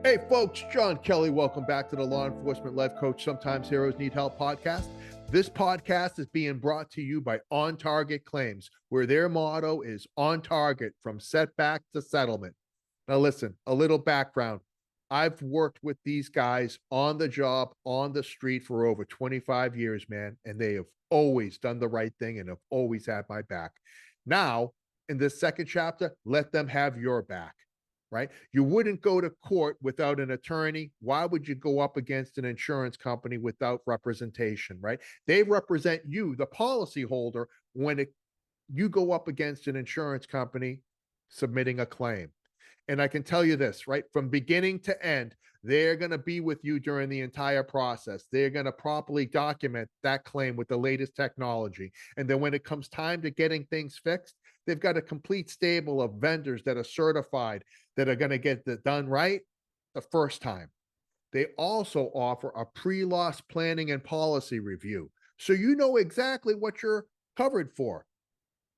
Hey folks, John Kelly. Welcome back to the Law Enforcement Life Coach Sometimes Heroes Need Help podcast. This podcast is being brought to you by On Target Claims, where their motto is on target from setback to settlement. Now listen, a little background. I've worked with these guys on the job, on the street for over 25 years, man, and they have always done the right thing and have always had my back. Now, in this second chapter, let them have your back. Right? You wouldn't go to court without an attorney. Why would you go up against an insurance company without representation, right? They represent you, the policyholder, when you go up against an insurance company submitting a claim. And I can tell you this, right? From beginning to end, they're going to be with you during the entire process. They're going to properly document that claim with the latest technology. And then when it comes time to getting things fixed, they've got a complete stable of vendors that are certified that are going to get it done right the first time. They also offer a pre-loss planning and policy review. So you know exactly what you're covered for,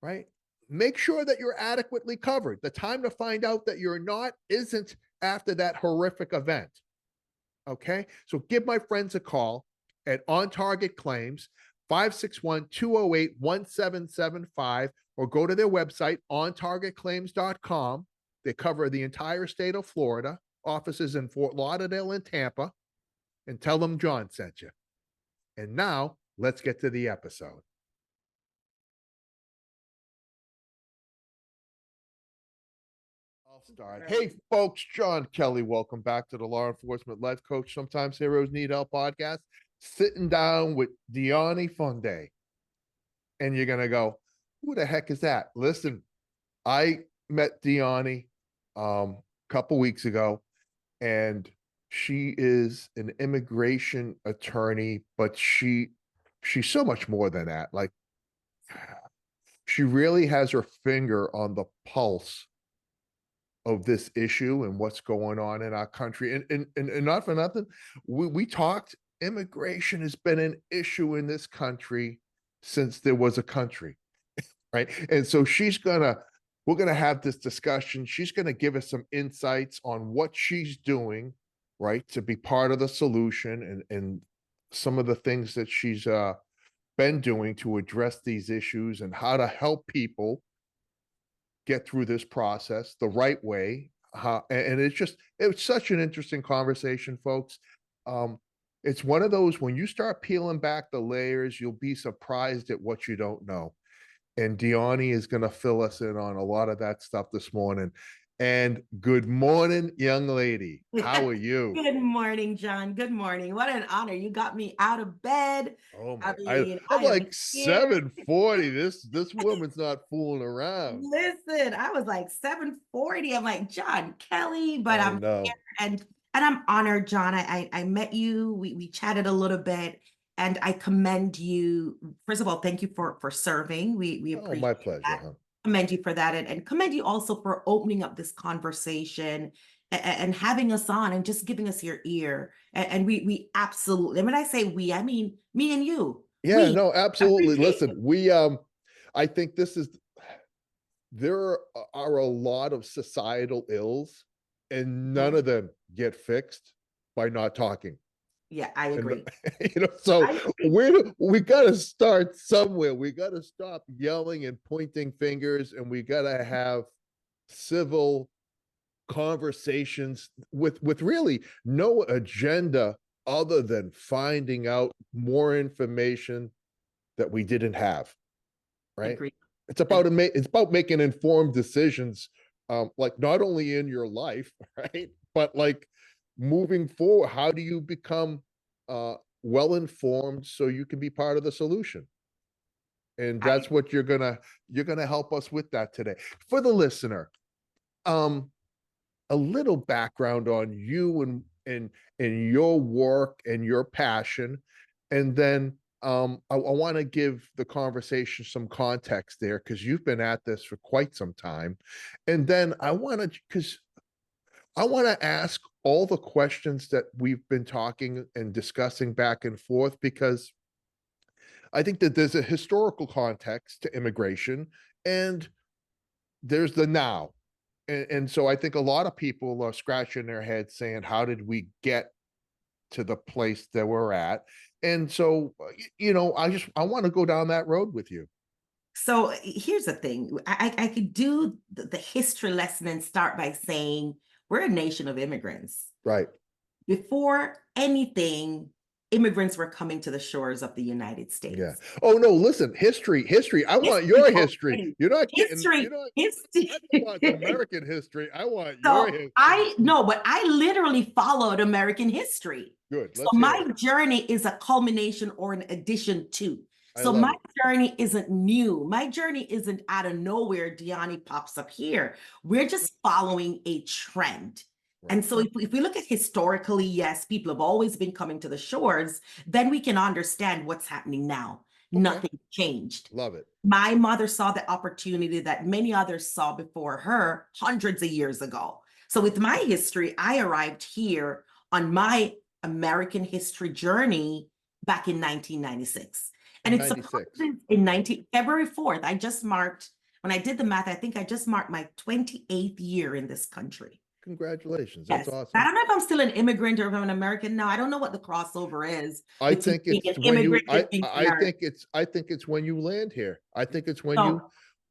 right? Make sure that you're adequately covered. The time to find out that you're not isn't after that horrific event. Okay. So give my friends a call at On Target Claims, 561-208-1775, or go to their website, ontargetclaims.com. They cover the entire state of Florida, offices in Fort Lauderdale and Tampa, and tell them John sent you. And now let's get to the episode. I'll start. Hey, folks, John Kelly. Welcome back to the Law Enforcement Life Coach Sometimes Heroes Need Help podcast. Sitting down with Dionnie Pfunde. And you're going to go, who the heck is that? Listen, I met Dionnie a couple weeks ago, and she is an immigration attorney, but she's so much more than that. Like, she really has her finger on the pulse of this issue and what's going on in our country. And not for nothing, we talked, immigration has been an issue in this country since there was a country, right? And so we're gonna have this discussion. She's gonna give us some insights on what she's doing, right, to be part of the solution, and some of the things that she's been doing to address these issues and how to help people get through this process the right way. And it's such an interesting conversation, folks. It's one of those, when you start peeling back the layers, you'll be surprised at what you don't know. And Dionnie is going to fill us in on a lot of that stuff this morning. And good morning, young lady. How are you? Good morning, John. Good morning. What an honor. You got me out of bed. Oh I my! mean, I'm I am like here. 740. This woman's not fooling around. Listen, I was like 740. I'm like, John Kelly, but I I'm here, know. and I'm honored, John. I met you. We chatted a little bit, and I commend you. First of all, thank you for serving. We Oh, appreciate my pleasure, that. huh? Commend you for that, and commend you also for opening up this conversation and having us on and just giving us your ear. And we absolutely, and when I say we, I mean me and you. Yeah, We no, absolutely. appreciate Listen, I think there are a lot of societal ills, and none it. of them get fixed by not talking. Yeah, I And agree. so I agree. we got to start somewhere. We got to stop yelling and pointing fingers, and we got to have civil conversations with really no agenda other than finding out more information that we didn't have, right? Agree. It's about making informed decisions, like not only in your life, right, but like moving forward. How do you become well informed so you can be part of the solution? And I that's what you're gonna help us with that today. For the listener, um, a little background on you and your work and your passion, and then I want to give the conversation some context there, because you've been at this for quite some time. And then I want to ask all the questions that we've been talking and discussing back and forth, because I think that there's a historical context to immigration, and there's the now. And so I think a lot of people are scratching their heads saying, how did we get to the place that we're at? And so, I want to go down that road with you. So here's the thing. I could do the history lesson and start by saying we're a nation of immigrants. Right. Before anything, immigrants were coming to the shores of the United Yeah. States. Oh no, listen, history. I want History, your history. okay. You're not getting, History, I don't want history. American history. I want your So history. I no, but I literally followed American history. Good. So Let's hear my it. journey is a culmination or an addition to. I So love my it. journey isn't new. My journey isn't out of nowhere. Dionnie pops up here. We're just following a trend. Right. And so if we look at historically, yes, people have always been coming to the shores, then we can understand what's happening now. Okay. Nothing changed. Love it. My mother saw the opportunity that many others saw before her hundreds of years ago. So, with my history, I arrived here on my American history journey back in 1996. And In it's 96. surprising in 19, February 4th, I just marked, when I did the math, I think I just marked my 28th year in this country. Congratulations. That's Yes. I awesome. don't know if I'm still an immigrant or if I'm an American now. I don't know what the crossover is I between think being it's an when you immigrant and being American. I think it's when you land here. I think it's when you So,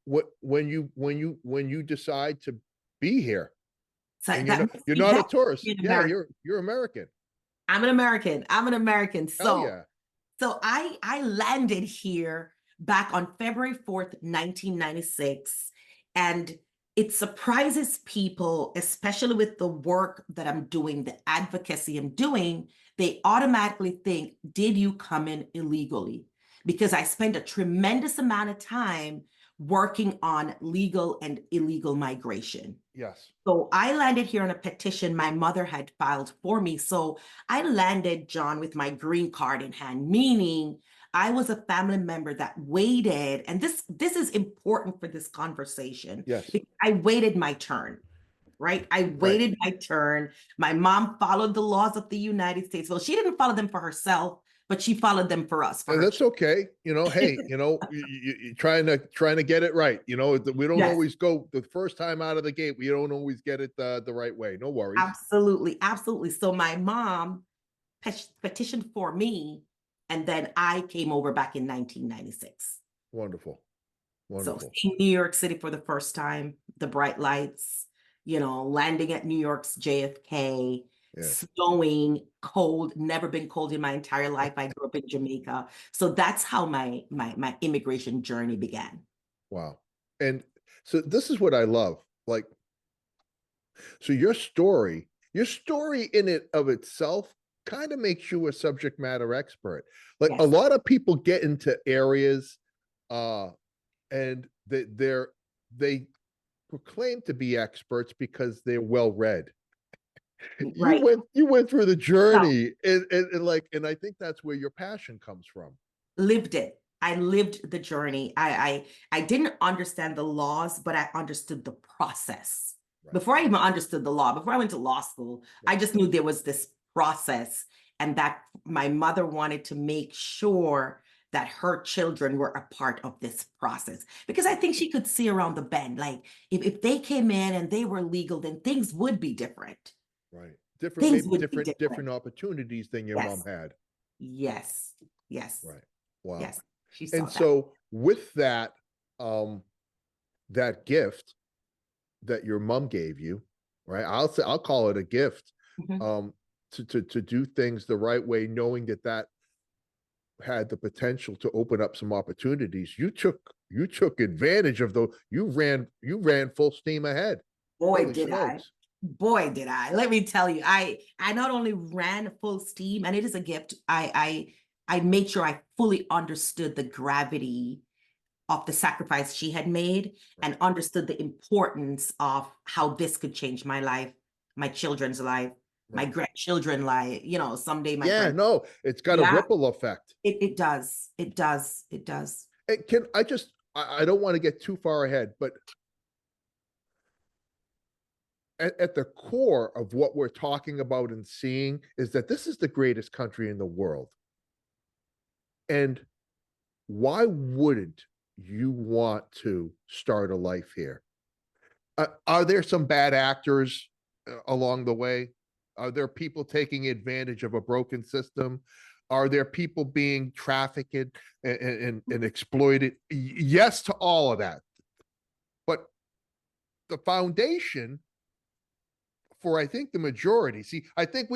when you decide to be here. so And that makes you're me not a happy to tourist. be an Yeah, American. you're American. I'm an American. I'm an American. Hell So, yeah. so I landed here back on February 4th, 1996, and it surprises people, especially with the work that I'm doing, the advocacy I'm doing. They automatically think, "Did you come in illegally?" Because I spent a tremendous amount of time working on legal and illegal migration. Yes. So I landed here on a petition my mother had filed for me. So I landed, John, with my green card in hand, meaning I was a family member that waited. And this is important for this conversation Yes. because I waited my turn, right? I Right. waited my turn. My mom followed the laws of the United States. Well, she didn't follow them for herself, but she followed them for us, for And her that's okay. Hey, you trying to get it right. We don't Yes, always go the first time out of the gate. We don't always get it the right way. No worries. absolutely, absolutely. So my mom petitioned for me, and then I came over back in 1996. Wonderful. So Wonderful. seeing New York City for the first time, the bright lights, landing at New York's JFK, Yes. snowing, cold, never been cold in my entire life. I grew up in Jamaica. So that's how my immigration journey began. Wow. And so this is what I love. Like, so your story in it of itself kind of makes you a subject matter expert. Like a Yes. lot of people get into areas uh and they proclaim to be experts because they're well read. You Right. went through the So journey and I think that's where your passion comes from. lived it. I lived the journey. I didn't understand the laws, but I understood the process. Right. Before I even understood the law, before I went to law school, I Right. just knew there was this process and that my mother wanted to make sure that her children were a part of this process because I think she could see around the bend. Like if they came in and they were legal, then things would be different. Right. Different, Things maybe would be different different. opportunities than your mom Yes. had. Yes. Yes. Right. Wow. Yes. She And saw that. so with that, that gift that your mom gave you, right? I'll call it a gift, Mhm. um, to do things the right way, knowing that had the potential to open up some opportunities. You took advantage of those. You ran full steam ahead. Boy, Holy did I. smokes. Boy, did I. Let me tell you, I not only ran full steam, and it is a gift. I made sure I fully understood the gravity of the sacrifice she had made Right. and understood the importance of how this could change my life, my children's life, my Right. grandchildren's life, someday my Yeah, grand no, it's got a yeah, ripple effect. it does. It does. It does. And can I just I don't want to get too far ahead, but at the core of what we're talking about and seeing is that this is the greatest country in the world. And why wouldn't you want to start a life here? Are there some bad actors along the way? Are there people taking advantage of a broken system? Are there people being trafficked and exploited? Yes to all of that. But the foundation for, I think, the majority, see, I think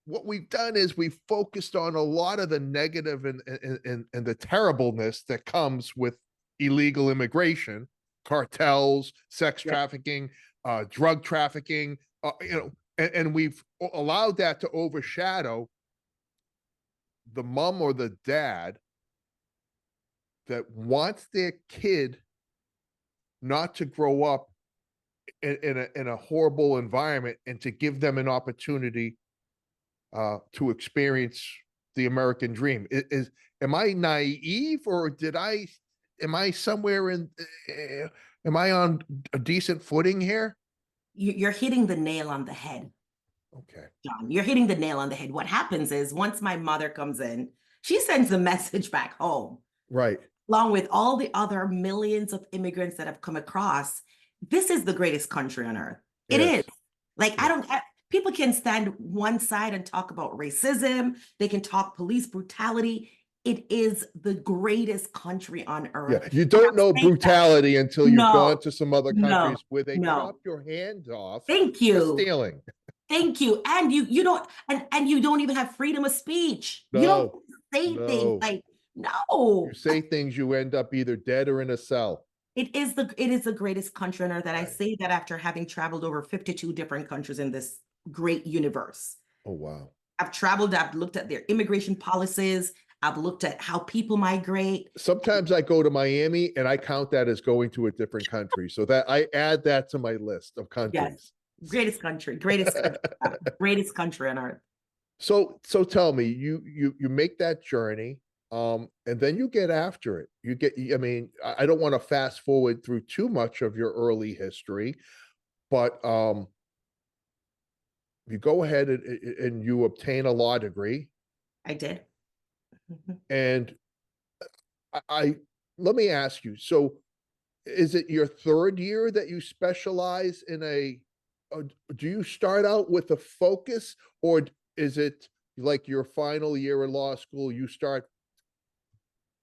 what we've done is we've focused on a lot of the negative and the terribleness that comes with illegal immigration, cartels, sex Yeah. trafficking, drug trafficking, and we've allowed that to overshadow the mom or the dad that wants their kid not to grow up in a horrible environment and to give them an opportunity to experience the American dream. Am I naive, or am I somewhere am I on a decent footing here? You're hitting the nail on the head, Okay. John. You're hitting the nail on the head. What happens is once my mother comes in, she sends a message back home, Right. along with all the other millions of immigrants that have come across. This is the greatest country on earth. It is. Yes. Like, Yes. people can stand one side and talk about racism, they can talk police brutality. It is the greatest country on earth. Yeah. You And don't I'm know saying that, brutality until you've no, gone to some other no, countries where they no. chop your hands off Thank for you. stealing. Thank you. And you don't, and you don't even have freedom of speech. You don't No, say things no. like, You no. say things, you end up either dead or in a cell. It is the greatest country on earth. And I Right. say that after having traveled over 52 different countries in this great universe. Oh, wow. I've traveled, I've looked at their immigration policies, I've looked at how people migrate. Sometimes I go to Miami and I count that as going to a different country. So that I add that to my list of Yes, countries. greatest country, greatest country on earth. So tell me, you make that journey, and then you get after it. I mean, I don't want to fast forward through too much of your early history, but you go ahead and you obtain a law degree. I did. Mhm. And I let me ask you, so is it your third year that you specialize in do you start out with a focus, or is it like your final year in law school, you start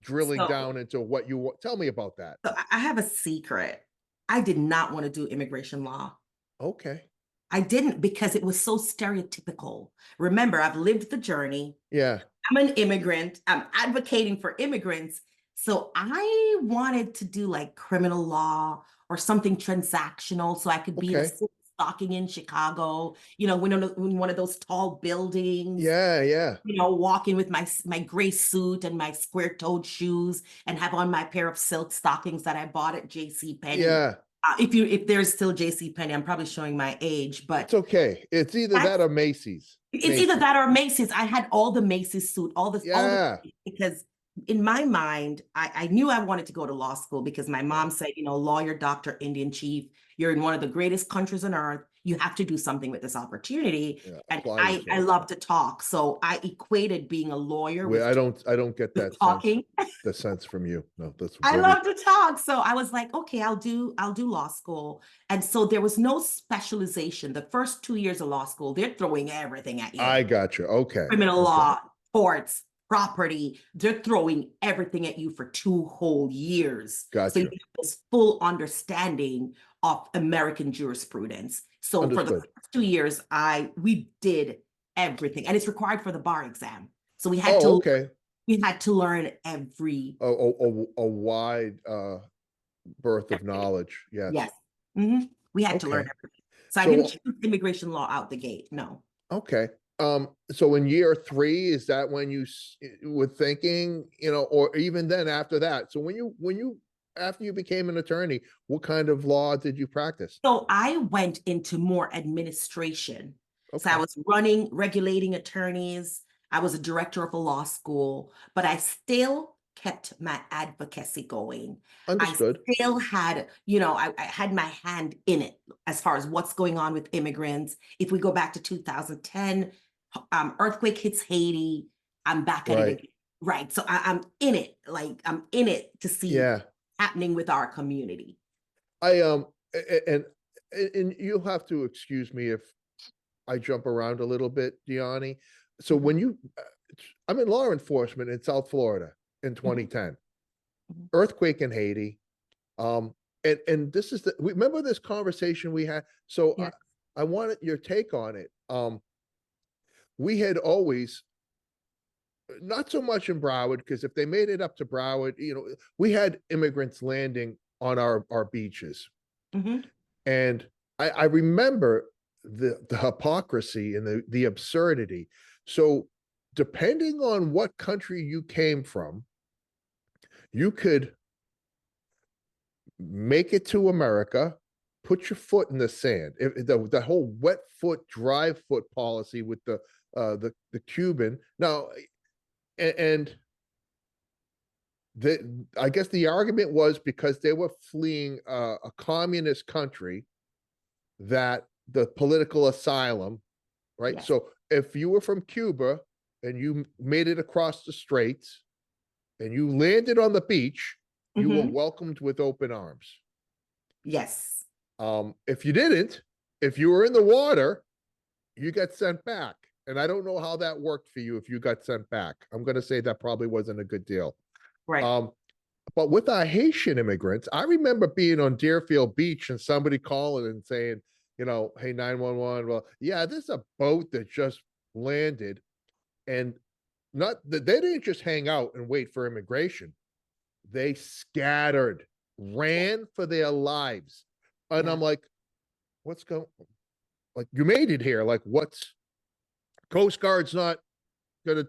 drilling So, down into what you want? Tell me about that. I have a secret. I did not want to do immigration law. Okay. I didn't because it was so stereotypical. Remember, I've lived the journey. Yeah. I'm an immigrant. I'm advocating for immigrants. So I wanted to do like criminal law or something transactional so I could be in a Okay. city stocking in Chicago, in one of those tall buildings, Yeah, yeah. walking with my gray suit and my square-toed shoes and have on my pair of silk stockings that I bought at J.C. Penney. Yeah. If there's still J.C. Penney, I'm probably showing my age, It's but okay. It's either that that's or Macy's. it's either Macy's. that or Macy's. I had all the Macy's suit, all the Yeah. because in my mind, I knew I wanted to go to law school because my mom Right. said, lawyer, doctor, Indian chief, you're in one of the greatest countries on earth. You have to do something with this opportunity. Yeah. And Apply I yourself. love to talk. So I equated being a lawyer Wait, with I don't get with that sense. talking. The sense from you. No, that's I very love to talk. So I was like, okay, I'll do law school. And so there was no specialization. The first 2 years of law school, they're throwing everything at you. I got you. Okay. Criminal Okay. law, torts, property. They're throwing everything at you for 2 whole years. So Got you you. have this full understanding of American jurisprudence. So for the Understood. first 2 years, we did everything, and it's required for the bar exam. So Oh, okay. we had to learn every A wide birth of knowledge. Yes. yes. We had to learn Okay. everything. So I didn't So choose immigration law out the gate. No. okay. So in year three, is that when you were thinking, or even then after that? So when you after you became an attorney, what kind of law did you practice? So I went into more administration. So I Okay. was running, regulating attorneys. I was a director of a law school, but I still kept my advocacy going. I Understood. still had, I had my hand in it as far as what's going on with immigrants. If we go back to 2010, earthquake hits Haiti. I'm back at it Right. again. Right. So I'm in it. Like I'm in it to see Yeah. happening with our community. I and and you'll have to excuse me if I jump around a little bit, Dionnie. So Mhm, when I'm in law enforcement in South Florida in mhm, 2010, mhm. earthquake in Haiti. Um, and this is remember this conversation we had. So Yeah. I wanted your take on it. We had always not so much in Broward because if they made it up to Broward, we had immigrants landing on our beaches, Mhm. and I remember the hypocrisy and the absurdity. So depending on what country you came from, you could make it to America, put your foot in the sand. The whole wet foot, dry foot policy with the Cuban now, and I guess the argument was because they were fleeing a communist country that the political asylum, right? Yes. So if you were from Cuba and you made it across the straits and you landed on the beach, you were Mhm. welcomed with open arms. Yes. If you didn't, if you were in the water, you get sent back. And I don't know how that worked for you if you got sent back. I'm going to say that probably wasn't a good deal. Right. Um, but with our Haitian immigrants, I remember being on Deerfield Beach and somebody calling and saying, hey, 911, well, yeah, there's a boat that just landed. And not that they didn't just hang out and wait for immigration. They scattered, ran for their lives. And Yeah. I'm like, what's going like you made it here. Like what's Coast Guard's not gonna,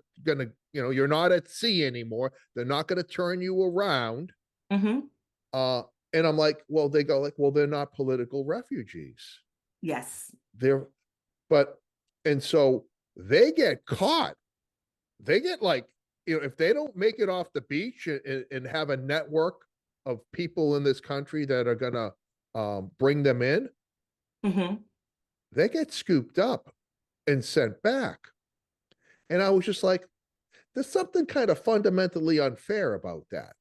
you're not at sea anymore. They're not gonna turn you around. Mhm. Uh and I'm like, well, they go like, well, they're not political refugees. Yes. They're but and so they get caught. They get like, if they don't make it off the beach and have a network of people in this country that are gonna bring them in, Mhm. they get scooped up and sent back. And I was just like, there's something kind of fundamentally unfair about that.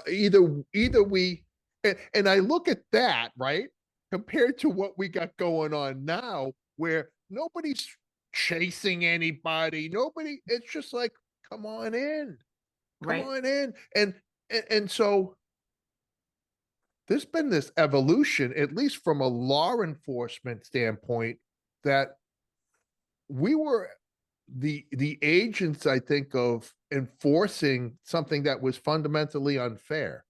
Either we and I look at that, right, compared to what we got going on now, where nobody's chasing anybody, nobody. It's just like, come on in, come Right. on in, and so there's been this evolution, at least from a law enforcement standpoint, that we were the agents, I think, of enforcing something that was fundamentally unfair.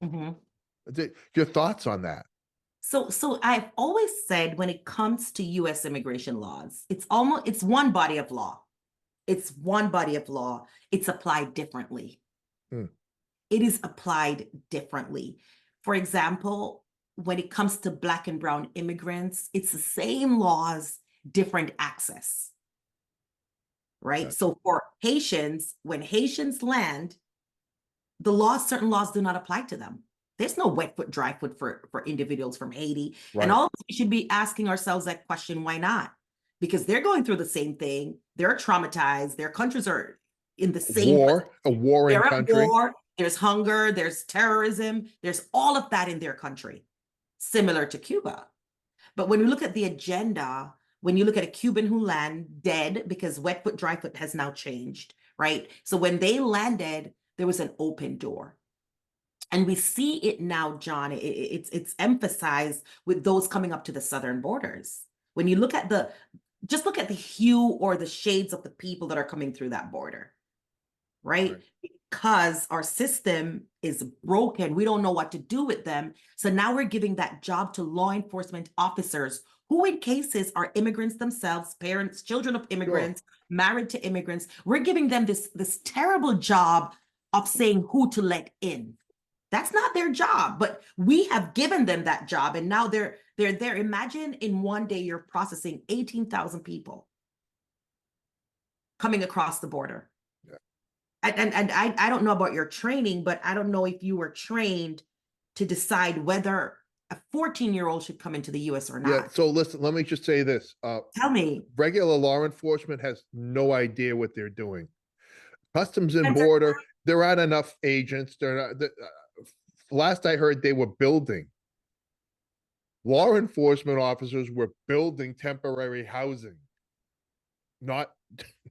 Mhm. Your thoughts on that? So I've always said when it comes to US immigration laws, it's one body of law. It's one body of law. It's applied differently. Hmm, It is applied differently. For example, when it comes to Black and Brown immigrants, it's the same laws, different access, right? gotcha. So for Haitians, when Haitians land, certain laws do not apply to them. There's no wet foot, dry foot for individuals from Haiti. And Right. all of us, we should be asking ourselves that question, why not? Because they're going through the same thing. They're traumatized. Their countries are in the same position. A warring They're at country. war. There's hunger. There's terrorism. There's all of that in their country, similar to Cuba. But when you look at the agenda, when you look at a Cuban who land dead because wet foot, dry foot has now changed, right? So when they landed, there was an open door. And we see it now, John. It's emphasized with those coming up to the southern borders. When you look at just look at the hue or the shades of the people that are coming through that border, right? Right. Because our system is broken. We don't know what to do with them. So now we're giving that job to law enforcement officers who, in cases, are immigrants themselves, parents, children of Sure. immigrants, married to immigrants. We're giving them this terrible job of saying who to let in. That's not their job, but we have given them that job, and now they're there. Imagine in one day you're processing 18,000 people coming across the border. Yeah. And I don't know about your training, but I don't know if you were trained to decide whether a 14-year-old should come into the US or Yeah. not. So listen, let me just say this. Tell me. Regular law enforcement has no idea what they're doing. Customs and And Border, there aren't enough agents. They're not, last I heard, they were building. law enforcement officers were building temporary housing, not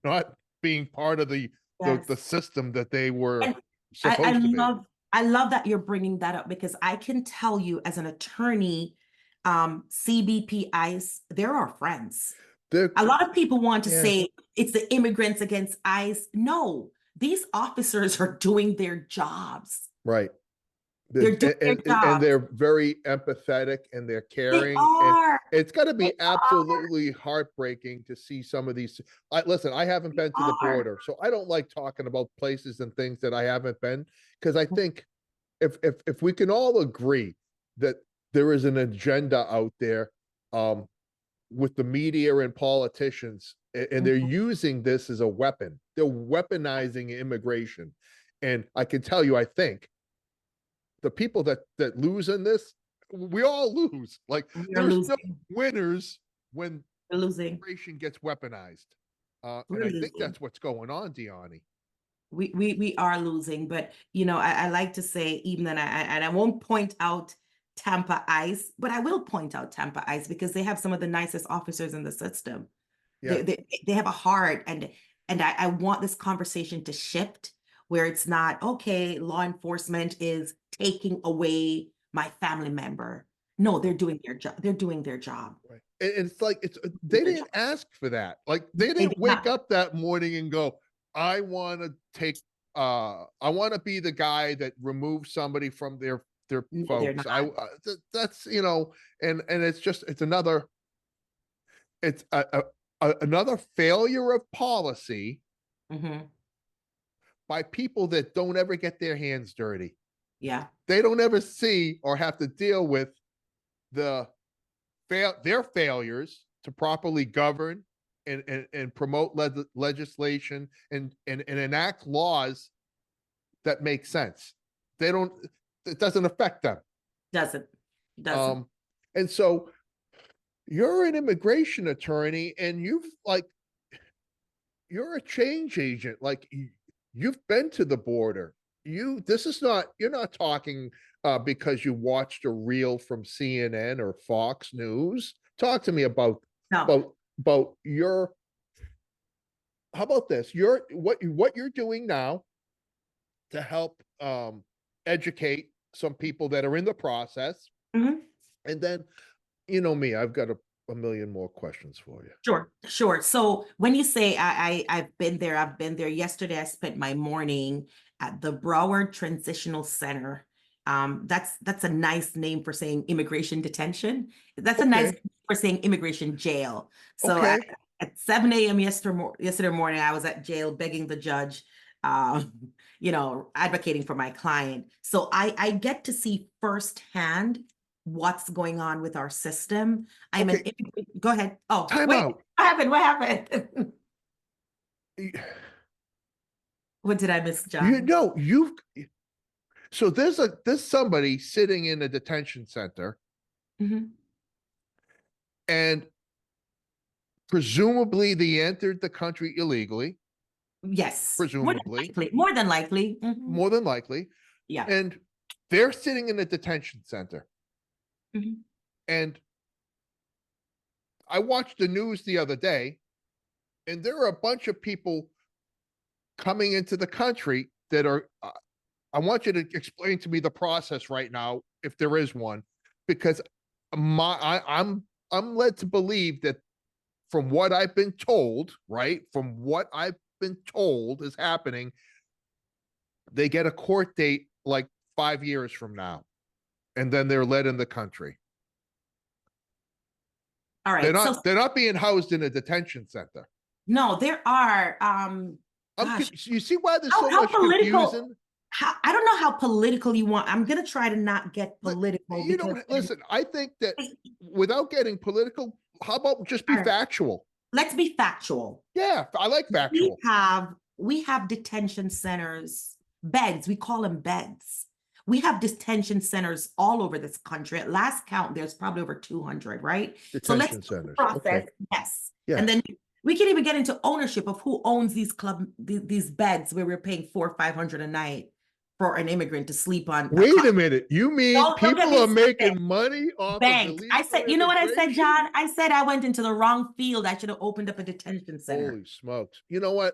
not being part of the Yes. system that they were And I supposed to be. I love that you're bringing that up because I can tell you as an attorney, CBP ICE, they're our friends. They're, A lot of people want to yeah, say it's the immigrants against ICE. No, these officers are doing their jobs. right. They're doing their And jobs. they're very empathetic and they're They caring, and are. it's got to They be absolutely heartbreaking to see some of these. Listen, I haven't been to the are. border, so I don't like talking about places and things that I haven't been, because I think if we can all agree that there is an agenda out there, with the media and politicians, and they're using this as a weapon. They're weaponizing immigration, and I can tell you, I think the people that lose in this, we all lose. Like, We are there's no losing. winners when We're losing. immigration gets weaponized. And We're I think losing. that's what's going on, Dionnie. We are losing, but I like to say even that I won't point out Tampa ICE, but I will point out Tampa ICE because they have some of the nicest officers in the system. Yeah. They have a heart, and I want this conversation to shift where it's not okay, law enforcement is taking away my family member. No, they're doing their job. They're doing their job. Right. And it's like, they Their job. didn't ask for that. Like, they They didn't did wake not. up that morning and go, I want to take I want to be the guy that removes somebody from their No, they're folks. not. That's, and it's just, it's another, it's another failure of policy Hmm. by people that don't ever get their hands dirty. Yeah. They don't ever see or have to deal with the their failures to properly govern and promote legislation and enact laws that make sense. They don't, it doesn't affect them. Doesn't. Doesn't. Um, and so you're an immigration attorney, and you're a change agent. Like, you've been to the border. This is not, you're not talking because you watched a reel from CNN or Fox News. Talk to me about No. about your, how about this? What you're doing now to help educate some people that are in the process. Mhm. And then, you know me, I've got a million more questions for you. Sure, sure. So when you say I've been there, I've been there. Yesterday, I spent my morning at the Broward Transitional Center. That's a nice name for saying immigration detention. That's a nice Okay. name for saying immigration jail. So Okay. at 7 a.m. yesterday morning, I was at jail begging the judge, um, advocating for my client. So I get to see firsthand what's going on with our system. I'm an Okay. Go ahead. Oh, Time wait. out. What happened? What happened? What did I miss, You John? know, so there's somebody sitting in a detention center, Mhm. and presumably they entered the country illegally, Yes, presumably, more than likely. Mhm. more than likely, Yeah. and they're sitting in a detention center. Mhm. And I watched the news the other day, and there are a bunch of people coming into the country that are, I want you to explain to me the process right now, if there is one, because I'm led to believe that, from what I've been told, right? From what I've been told is happening, they get a court date like 5 years from now, and then they're let in the country. All They're right. So not they're not being housed in a detention center. no, there are gosh, You see why there's how so much political. confusion? I don't know how political you want. I'm gonna try to not get political You because don't listen. I think that, without getting political, how about just be all right, factual? let's be factual. Yeah, I like We factual. have we have detention centers, beds, we call them beds. We have detention centers all over this country. At last count, there's probably over 200, right? So let's Detention centers. process, Okay. yes. And Yes. then we can even get into ownership of who owns these beds where we're paying 400, 500 a night. for an immigrant to sleep on a Wait a minute. You mean Don't get people me are making started. money off of Bank. I said, illegal you know what I said, immigration? John? I said I went into the wrong field. I should have opened up a detention center. Holy smokes. You know what?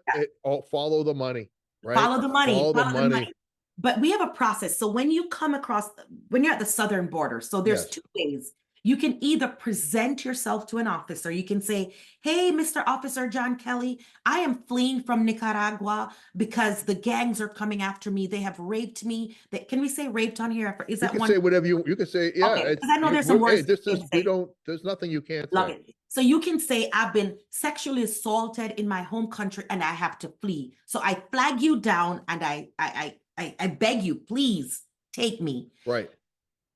Follow the money, right? Follow the money. Follow the Follow the money. money. But we have a process. So when you come across, when you're at the southern border, so there's Yes. two ways. You can either present yourself to an officer. You can say, hey, Mr. Officer John Kelly, I am fleeing from Nicaragua because the gangs are coming after me. They have raped me. Can we say raped on here? Is You that can one? say whatever you can say. Yeah. Okay, because I know there's some Hey, words you can't say. there's nothing you can't Love say. it. So you can say, I've been sexually assaulted in my home country and I have to flee. So I flag you down and I beg you, please take me. Right.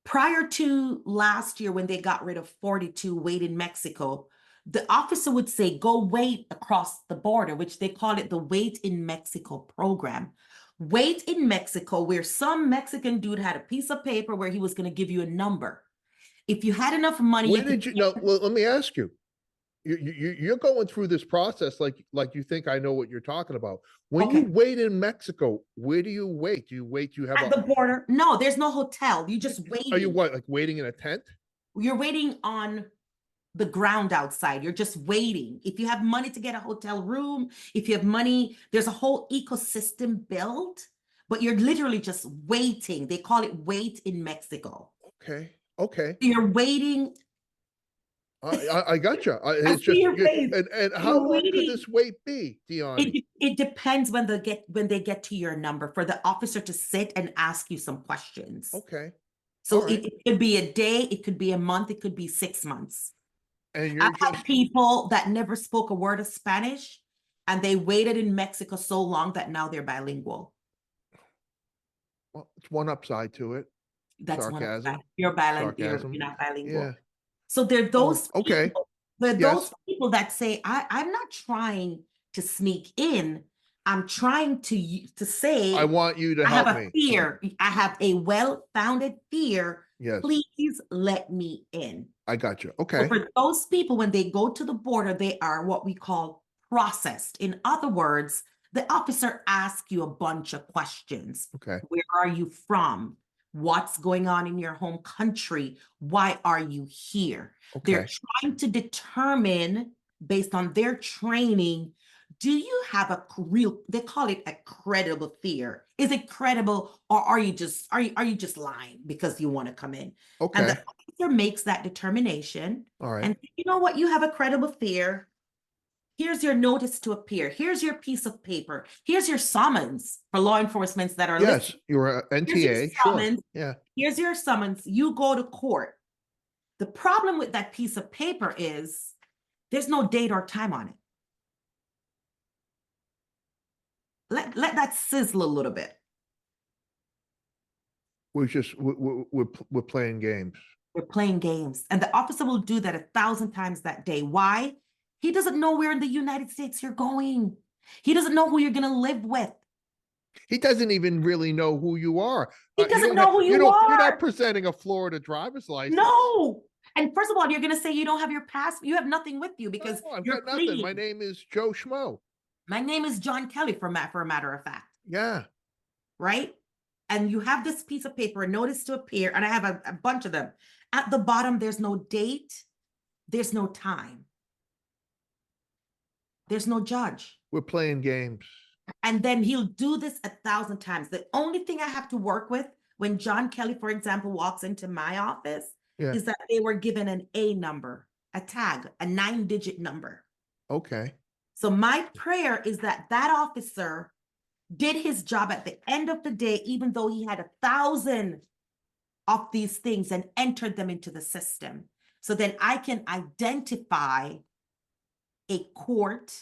Prior to last year, when they got rid of 42 wait in Mexico, the officer would say, go wait across the border, which they call it the Wait in Mexico program. Wait in Mexico, where some Mexican dude had a piece of paper where he was going to give you a number. If you had enough money, Where did you know? Let me ask you. You're going through this process like you think I know what you're talking about. When you wait in Mexico, where do you wait? Do you wait? Do you have at the border? No, there's no hotel. You just waiting. Are you what, like waiting in a tent? You're waiting on the ground outside. You're just waiting. If you have money to get a hotel room, if you have money, there's a whole ecosystem built, but you're literally just waiting. They call it wait in Mexico. Okay. Okay. You're waiting. I got you. I It's see just your face. and how You're long could waiting. this wait be, Dionnie? It depends when they get to your number for the officer to sit and ask you some questions. Okay. So right. it could be a day, it could be a month, it could be 6 months. And you're I've just had people that never spoke a word of Spanish and they waited in Mexico so long that now they're bilingual. well, it's one upside to it. That's one Sarcasm. upside. You're bilingual. Sarcasm. You're not bilingual. Yeah. So there are those okay. people, there are Yes. those people that say, I'm not trying to sneak in. I'm trying to say, I want you to I have help a me. fear. I have a well-founded fear. Yes. Please let me in. I got you. So Okay. for those people, when they go to the border, they are what we call processed. In other words, the officer asks you a bunch of questions. Okay. Where are you from? What's going on in your home country? Why are you here? Okay. They're trying to determine, based on their training, do you have a real, they call it a credible fear. Is it credible, or are you just lying because you want to come in? Okay. And the officer makes that determination. All right. And you know what? You have a credible fear. Here's your notice to appear. Here's your piece of paper. Here's your summons for law enforcement that are Yes, listening. you're an Here's your NTA. Sure. summons. Yeah. Here's your summons. You go to court. The problem with that piece of paper is there's no date or time on it. Let that sizzle a little bit. We're just we're playing games. We're playing games. And the officer will do that 1,000 times that day. Why? He doesn't know where in the United States you're going. He doesn't know who you're going to live with. He doesn't even really know who you are. He doesn't know who you are. You're not presenting a Florida driver's license. No. And first of all, you're going to say you don't have your passport. You have nothing with you because I've you're got nothing. fleeing. My name is Joe Schmo. My name is John Kelly, for a matter of fact. Yeah. Right? And you have this piece of paper, a notice to appear, and I have a bunch of them. At the bottom, there's no date. There's no time. There's no judge. We're playing games. And then he'll do this 1,000 times. The only thing I have to work with when John Kelly, for example, walks into my office is that they were given an A number, a tag, a 9-digit number. Okay. So my prayer is that that officer did his job at the end of the day, even though he had 1,000 of these things and entered them into the system. So then I can identify a court.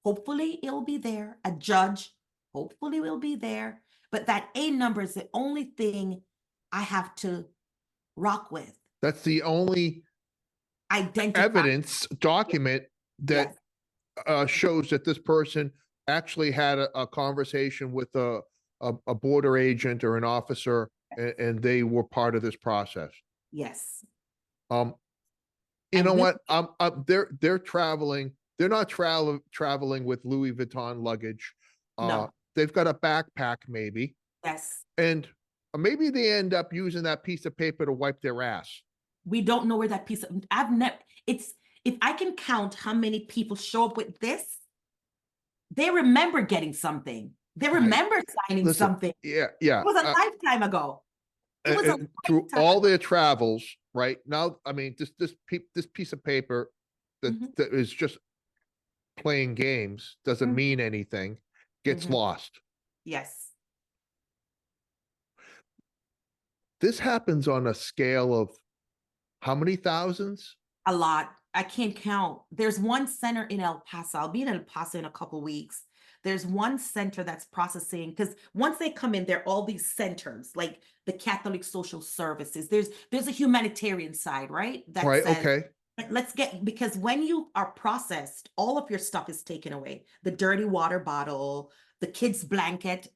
Hopefully it'll be there. A judge, hopefully will be there. But that A number is the only thing I have to rock with. That's the only evidence document that shows that this person actually had a conversation with a border agent or an officer, and they were part of this process. Yes. You know what? They're traveling. They're not traveling with Louis Vuitton luggage. No. They've got a backpack, maybe. Yes. and maybe they end up using that piece of paper to wipe their ass. We don't know where that piece of I've never it's if I can count how many people show up with this, they remember getting something. They Right. remember signing Listen, something. It yeah, yeah. was a lifetime ago. It was a And through lifetime all ago. their travels, right now, I mean, this piece of paper Mhm, that is just playing games, doesn't mhm, mean anything, gets mhm. lost. Yes. This happens on a scale of how many thousands? A lot. I can't count. There's one center in El Paso. I'll be in El Paso in a couple weeks. There's one center that's processing because once they come in, there are all these centers like the Catholic Social Services. There's a humanitarian side, right? That Right. says Okay. let's get because when you are processed, all of your stuff is taken away. The dirty water bottle, the kid's blanket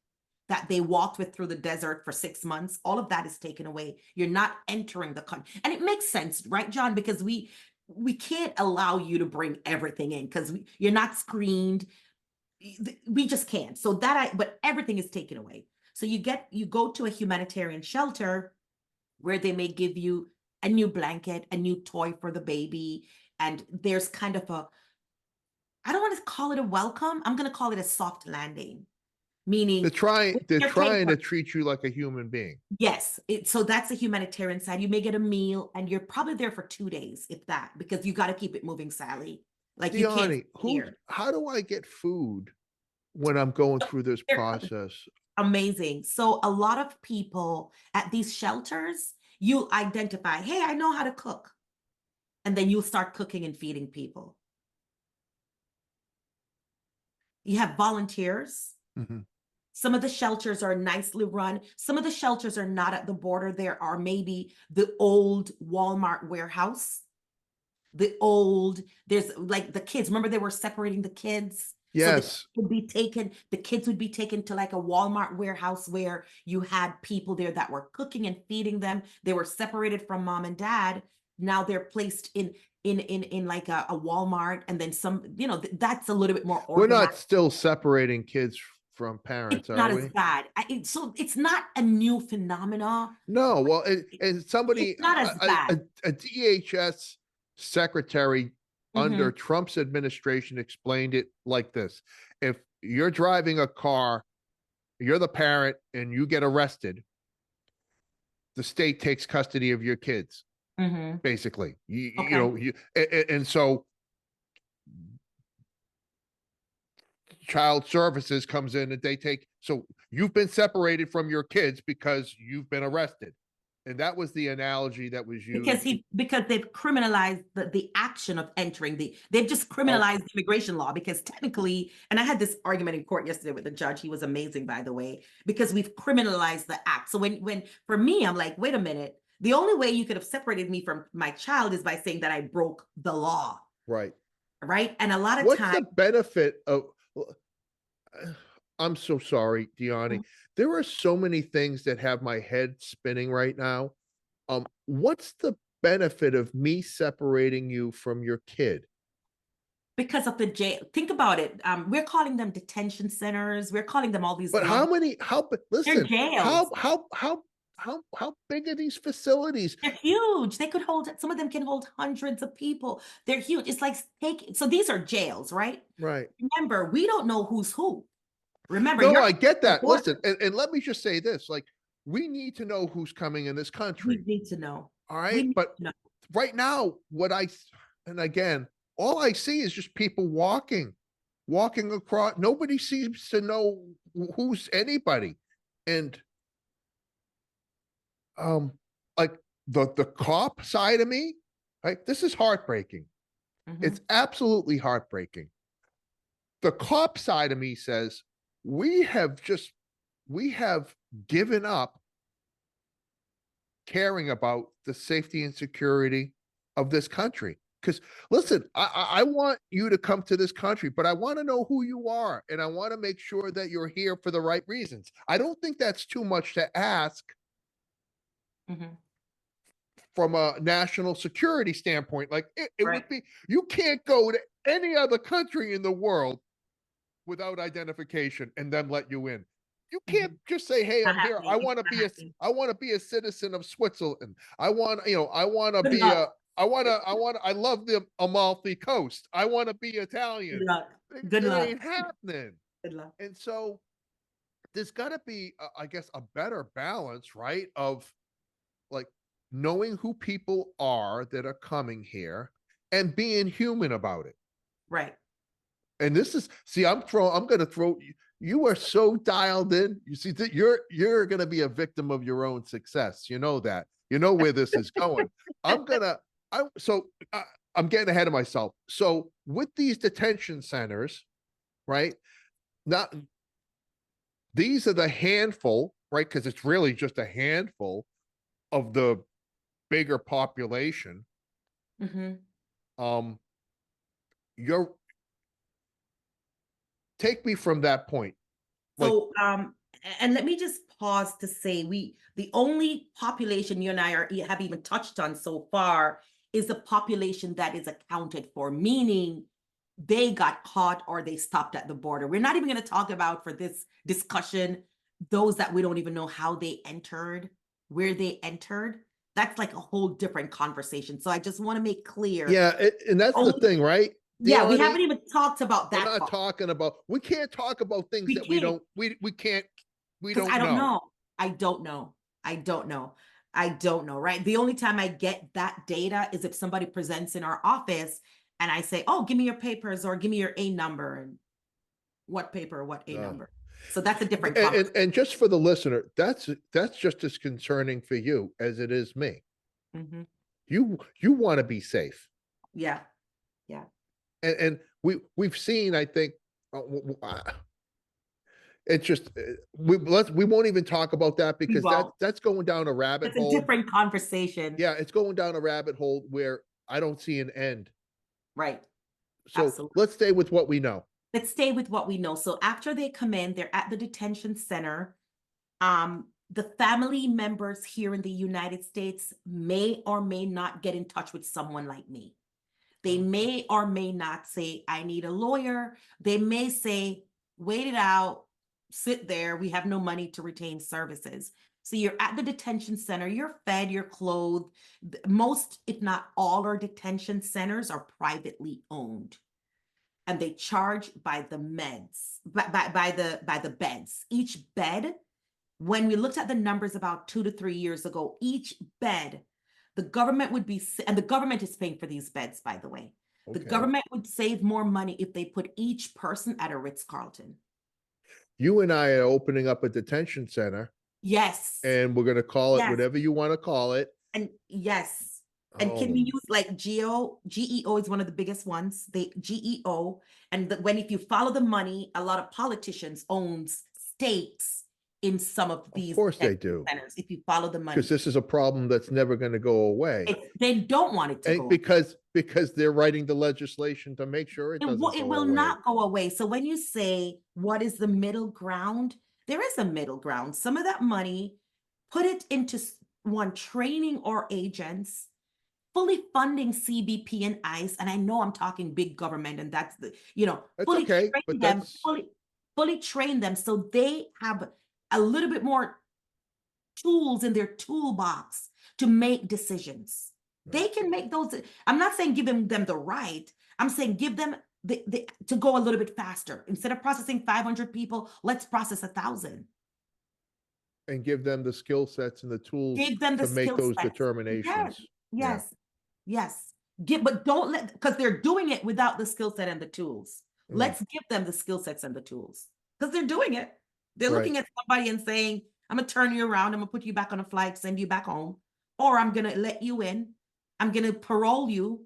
that they walked with through the desert for 6 months, all of that is taken away. You're not entering the country. And it makes sense, right, John? Because we can't allow you to bring everything in because you're not screened. We just can't. So but everything is taken away. So you go to a humanitarian shelter where they may give you a new blanket, a new toy for the baby, and there's kind of I don't want to call it a welcome. I'm going to call it a soft landing, meaning They're your trying to paper. treat you like a human being. Yes, so that's the humanitarian side. You may get a meal, and you're probably there for 2 days, if that, because you got to keep it moving, Sally. Like you can't Dionnie, sit here. how do I get food when I'm going So through this they're process? amazing. So a lot of people at these shelters, you identify, hey, I know how to cook, and then you start cooking and feeding people. You have volunteers. Mhm. Some of the shelters are nicely run. Some of the shelters are not at the border. There are maybe the old Walmart warehouse, there's like the kids. Remember they were separating the kids? So Yes. the kids would be taken to like a Walmart warehouse where you had people there that were cooking and feeding them. They were separated from mom and dad. Now they're placed in like a Walmart, and then some, that's a little bit more We're organized. not still separating kids from It's parents, are not as we? bad. So it's not a new phenomena. No. Well, and It's somebody, not as bad. a DHS secretary under Mhm, Trump's administration explained it like this: if you're driving a car, you're the parent, and you get arrested, the state takes custody of your kids. mhm. Basically, Okay. and so child services comes in and they take, so you've been separated from your kids because you've been arrested, and that was the analogy that was Because used. because they've criminalized the action of entering they've just Oh, criminalized the immigration law because technically, and I had this argument in court yesterday with the judge. He was amazing, by the way, because we've criminalized the act. So when for me, I'm like, wait a minute. The only way you could have separated me from my child is by saying that I broke the law, right. right? And a lot of What's times, the benefit of, I'm so sorry, Dionnie, there are so many things that have my head spinning right now. What's the benefit of me separating you from your kid? because of the jail, think about it. We're calling them detention centers. We're calling them all these But how love. many, They're listen, jails. how big are these facilities? They're huge. They could hold, some of them can hold hundreds of people. They're huge. It's like so these are jails, right? Right. Remember, we don't know who's who. Remember, No, you're I at get the that. Listen, border. and let me just say this, like, we need to know who's coming in this We country. need to know. All We right. need But to know. right now, and again, all I see is just people walking across. Nobody seems to know who's anybody. And um, like the cop side of me, right? This is heartbreaking. It's Mhm. absolutely heartbreaking. The cop side of me says, we have just we have given up caring about the safety and security of this country. Because listen, I want you to come to this country, but I want to know who you are, and I want to make sure that you're here for the right reasons. I don't think that's too much to ask Mhm. from a national security standpoint. Like it Right. would be, you can't go to any other country in the world without identification and then let you in. You can't Mhm. just say, "Hey, Not I'm here. happening. It's not happening. I want to be a citizen of Switzerland. I want, I want to Good be luck. a I love the Amalfi Coast. I want to be Good Italian." luck. It, Good it luck. ain't happening. Good luck. And so there's got to be, I guess, a better balance, right? Of like knowing who people are that are coming here and being human about it. Right. And this is, see, I'm going to throw you. You are so dialed in. You see that you're going to be a victim of your own success. You know that. You know where this is going. I'm gonna. I'm getting ahead of myself. So with these detention centers, right? Not these are the handful, right? Because it's really just a handful of the bigger population. Mhm. Um, you're take me from that point. Like, And let me just pause to say the only population you and I have even touched on so far is the population that is accounted for, meaning they got caught or they stopped at the border. We're not even going to talk about for this discussion those that we don't even know how they entered, where they entered. That's like a whole different conversation. So I just want to make clear. yeah, and that's the Only, thing, right? yeah, we Dionnie, haven't even talked about we're that not part. talking about. We can't talk about things We that we can't. don't. We can't. We Because I don't don't know. know. I don't know. I don't know. I don't know, right? The only time I get that data is if somebody presents in our office and I say, oh, give me your papers or give me your A number and what paper, what A Uh, number. So that's a different and conversation. and just for the listener, that's just as concerning for you as it is me. Hmm. You want to be safe, Yeah. Yeah. and we've seen. I think it's just we won't even talk about that We because won't. that's going down a rabbit It's a hole. different conversation. Yeah, it's going down a rabbit hole where I don't see an end. Right. So Absolutely. let's stay with what we know. Let's stay with what we know. So after they come in, they're at the detention center. The family members here in the United States may or may not get in touch with someone like me. They Okay. may or may not say, I need a lawyer. They may say, wait it out, sit there. We have no money to retain services. So you're at the detention center, you're fed, you're clothed. Most, if not all, our detention centers are privately owned. And they charge by the meds, by the beds. Each bed, when we looked at the numbers about 2 to 3 years ago, each bed, the government would be, and the government is paying for these beds, by the way. The Okay. government would save more money if they put each person at a Ritz-Carlton. You and I are opening up a detention center, Yes, and we're going to call it yes, whatever you want to call it. and yes. And can we Oh, use like GEO is one of the biggest ones. They GEO, and when if you follow the money, a lot of politicians owns stakes in some of of these course they detention do, centers. If you follow the because money, this is a problem that's never going to go away. they don't want it to And go. because they're writing the legislation to make sure it doesn't It go will away. not go away. So when you say what is the middle ground, there is a middle ground. Some of that money, put it into one training or agents, fully funding CBP and ICE. And I know I'm talking big government, and that's the, That's fully okay, train but them, that's fully train them so they have a little bit more tools in their toolbox to make decisions. They can make those. I'm not saying give them the right. I'm saying give them to go a little bit faster. Instead of processing 500 people, let's process 1,000. and give them the skill sets and the tools Give them the to make skill those sets. Yes, determinations. Yeah. yes, yes. But don't let, because they're doing it without the skill set and the tools. Mm, Let's give them the skill sets and the tools because they're doing it. They're right. looking at somebody and saying, I'm gonna turn you around, I'm gonna put you back on a flight, send you back home, or I'm gonna let you in, I'm gonna parole you,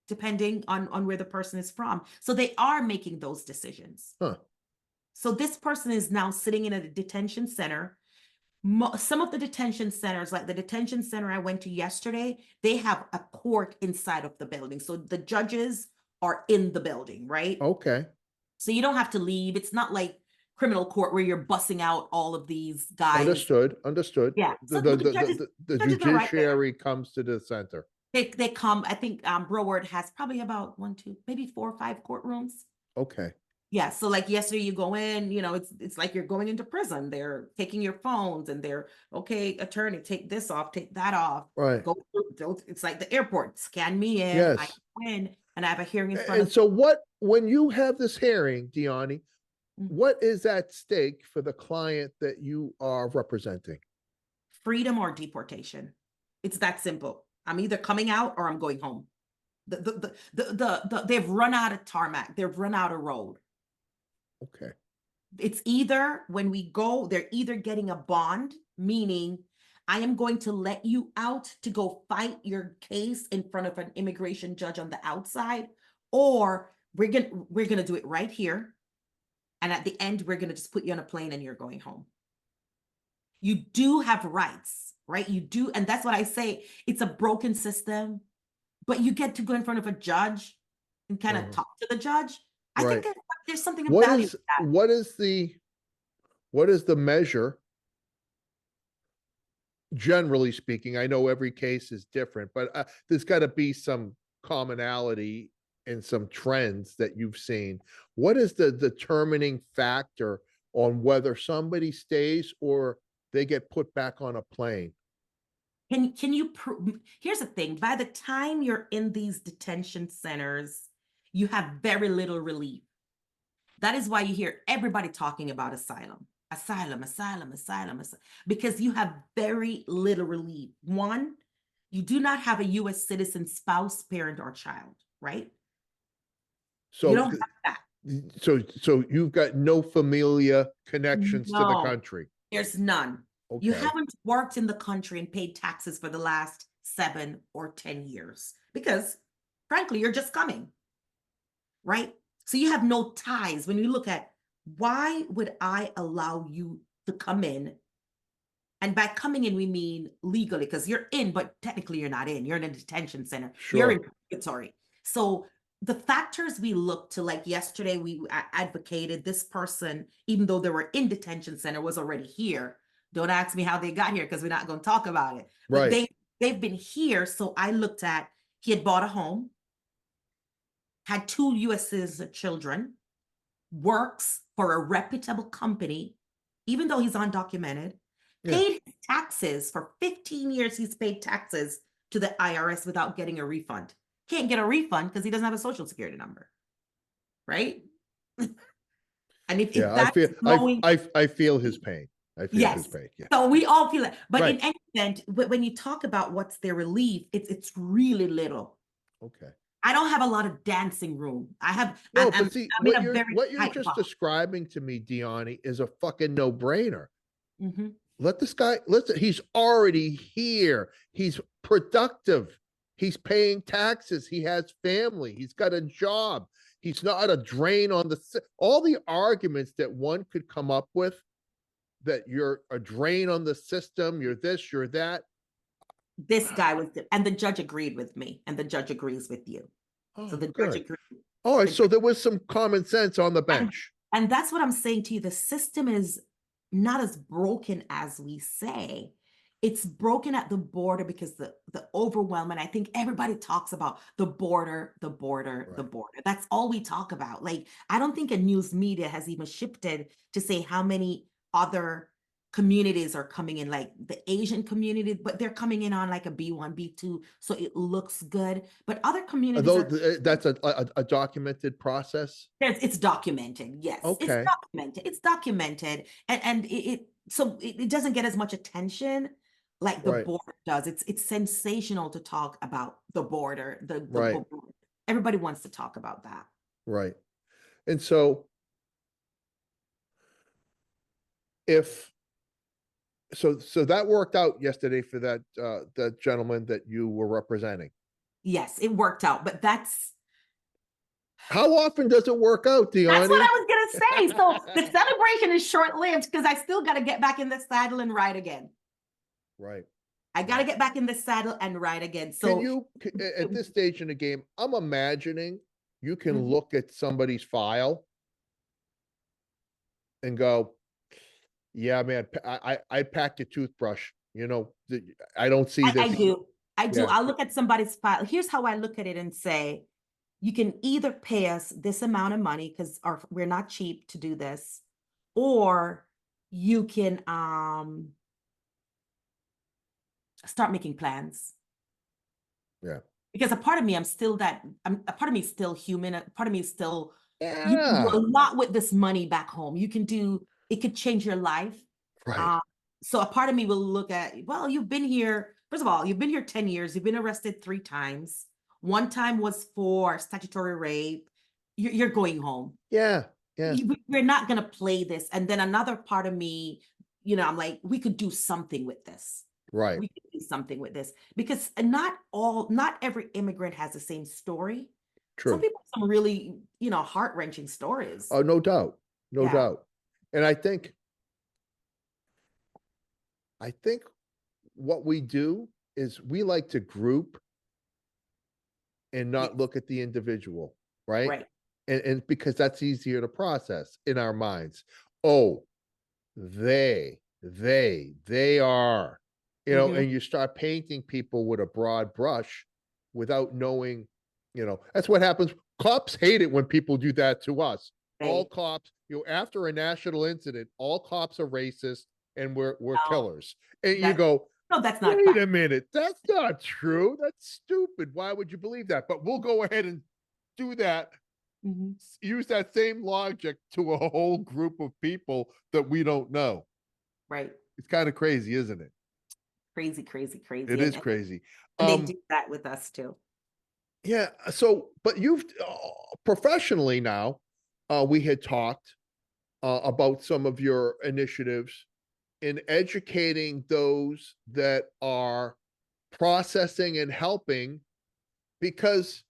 depending on where the person is from. So they are making those decisions. Huh. So this person is now sitting in a detention center. Some of the detention centers, like the detention center I went to yesterday, they have a court inside of the building. So the judges are in the building, right? Okay. So you don't have to leave. It's not like criminal court where you're bussing out all of these guys. Understood. Understood. Yeah. The So the the the judges, the judges are right there. judiciary comes to the center. They come. I think Broward has probably about one, two, maybe 4 or 5 courtrooms. Okay. Yeah, so like yesterday you go in, it's like you're going into prison. They're taking your phones and they're, okay, attorney, take this off, take that off. Right. It's like the airport, scan me in, I Yes. go in and I have a hearing in front And of so when you have this hearing, Dionnie, Mm. what is at stake for the client that you are representing? Freedom or deportation. It's that simple. I'm either coming out or I'm going home. They've run out of tarmac, they've run out of road. Okay. It's either when we go, they're either getting a bond, meaning I am going to let you out to go fight your case in front of an immigration judge on the outside, or we're gonna do it right here. And at the end, we're gonna just put you on a plane and you're going home. You do have rights, right? You do, and that's what I say. It's a broken system, but you get to go in front of a judge and kind of Uh-huh. talk to the judge. I think Right. there's something of What value is in that. what is the measure, generally speaking? I know every case is different, but there's got to be some commonality and some trends that you've seen. What is the determining factor on whether somebody stays or they get put back on a plane? Can you here's the thing, by the time you're in these detention centers, you have very little relief. That is why you hear everybody talking about asylum. Asylum, asylum, asylum, because you have very little relief. One, you do not have a US citizen spouse, parent, or child, right? You So don't have that. so you've got no familiar connections to the No, country. there's none. You Okay. haven't worked in the country and paid taxes for the last 7 or 10 years because, frankly, you're just coming, right? So you have no ties. When you look at why would I allow you to come in? And by coming in, we mean legally because you're in, but technically you're not in. You're in a detention center. You're in Sure. purgatory. So the factors we look to, like yesterday, we advocated this person, even though they were in detention center, was already here. Don't ask me how they got here because we're not going to talk about it. But Right. they've been here. So I looked at he had bought a home, had 2 US citizen children, works for a reputable company, even though he's undocumented, Yeah. paid his taxes for 15 years. He's paid taxes to the IRS without getting a refund. Can't get a refund because he doesn't have a social security number, right? And if Yeah. I that's feel going, I feel his pain. I feel his yes. pain. Yeah. So we all feel it. But Right. in any event, when you talk about what's their relief, it's really little. Okay. I don't have a lot of dancing room. No, but see, I'm in a very what you're tight just box. describing to me, Dionnie, is a fucking no-brainer. Mhm. Let this guy listen. He's already here. He's productive. He's paying taxes. He has family. He's got a job. He's not a drain on all the arguments that one could come up with, that you're a drain on the system, you're this, you're that. This guy was and the judge agreed with me, and the judge agrees with you. So Oh, the judge good. agreed. All right. The So judge, there was some common sense on the and, bench. and that's what I'm saying to you. The system is not as broken as we say. It's broken at the border because the overwhelm, and I think everybody talks about the border, the border, the Right. border. That's all we talk about. Like, I don't think a news media has even shifted to say how many other communities are coming in, like the Asian community, but they're coming in on like a B1, B2, so it looks good. But other communities Though are that's a documented process. it's documented. Yes, it's Okay. documented. It's documented, and it doesn't get as much attention like the Right. border does. It's sensational to talk about the border. Right. Everybody wants to talk about that. Right. And so if so that worked out yesterday for that gentleman that you were representing. Yes, it worked out, but How often does it work out, that's what Dionnie? I was gonna say. So the celebration is short lived because I still got to get back in the saddle and ride again. Right. I got to Right. get back in the saddle and ride again. Can So you at this stage in the game, I'm imagining you can Mhm. look at somebody's file and go, yeah, man, I packed a toothbrush. I don't see I this. do. I do. Yeah. I'll look at somebody's file. Here's how I look at it and say, you can either pay us this amount of money because we're not cheap to do this, or you can start making plans. Yeah. Because a part of me, a part of me is still human. A part of me is still, you can do Yeah. a lot with this money back home. It could change your life. Right. Um, so a part of me will look at, well, you've been here, first of all, you've been here 10 years, you've been arrested 3 times. One time was for statutory rape. You're going home. Yeah. Yeah. We're not going to play this. And then another part of me, I'm like, we could do something with this. Right. We could do something with this, because not every immigrant has the same story. Some True. people have some really, heart-wrenching stories. Oh, no doubt. No Yeah, doubt. And I think what we do is we like to group and yeah, not look at the individual, right? right. And because that's easier to process in our minds. Oh, they are, Hmm. and you start painting people with a broad brush without knowing, that's what happens. Cops hate it when people do that to us. All Right. cops, after a national incident, all cops are racist and we're No, killers. And you that go, no, that's not wait fact. a minute, that's not true. That's stupid. Why would you believe that? But we'll go ahead and do that, Mhm. use that same logic to a whole group of people that we don't know. Right. It's kind of crazy, isn't it? Crazy, crazy, It crazy. is And crazy. they do that with us too. Yeah. So, but you've professionally now, we had talked about some of your initiatives in educating those that are processing and helping, because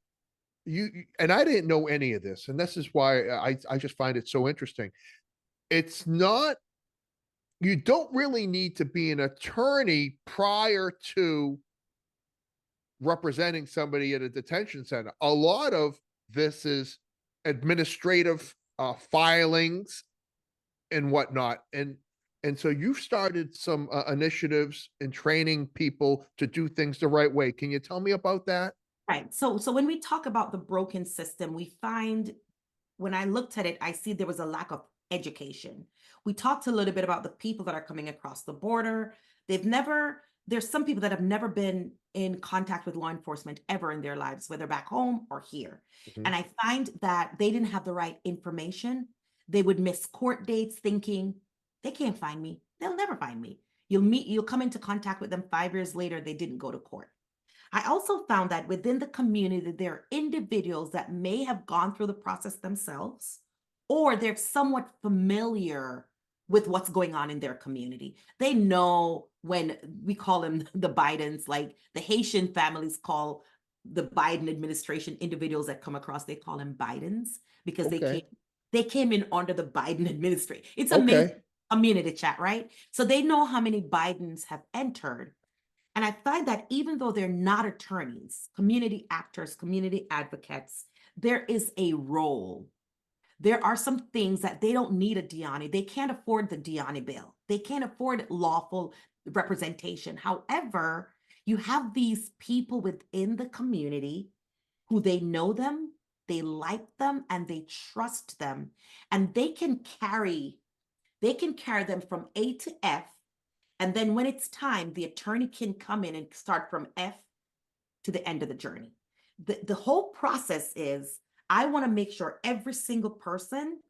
and I didn't know any of this, and this is why I just find it so interesting. It's not, you don't really need to be an attorney prior to representing somebody at a detention center. A lot of this is administrative filings and whatnot, and so you've started some initiatives in training people to do things the right way. Can you tell me about that? Right. So when we talk about the broken system, we find, when I looked at it, I see there was a lack of education. We talked a little bit about the people that are coming across the border. There's some people that have never been in contact with law enforcement ever in their lives, whether back home or here. Mhm. And I find that they didn't have the right information. They would miss court dates thinking, they can't find me. They'll never find me. You'll come into contact with them 5 years later, they didn't go to court. I also found that within the community, there are individuals that may have gone through the process themselves, or they're somewhat familiar with what's going on in their community. They know, when we call them the Bidens, like the Haitian families call the Biden administration, individuals that come across, they call them Bidens, because Okay. they came in under the Biden administration. It's amazing Okay. community chat, right? So they know how many Bidens have entered, and I find that even though they're not attorneys, community actors, community advocates, there is a role. There are some things that they don't need a Dionnie. They can't afford the Dionnie bill. They can't afford lawful representation. However, you have these people within the community who, they know them, they like them, and they trust them. And they can carry them from A to F, and then when it's time, the attorney can come in and start from F to the end of the journey. The whole process is, I want to make sure every single person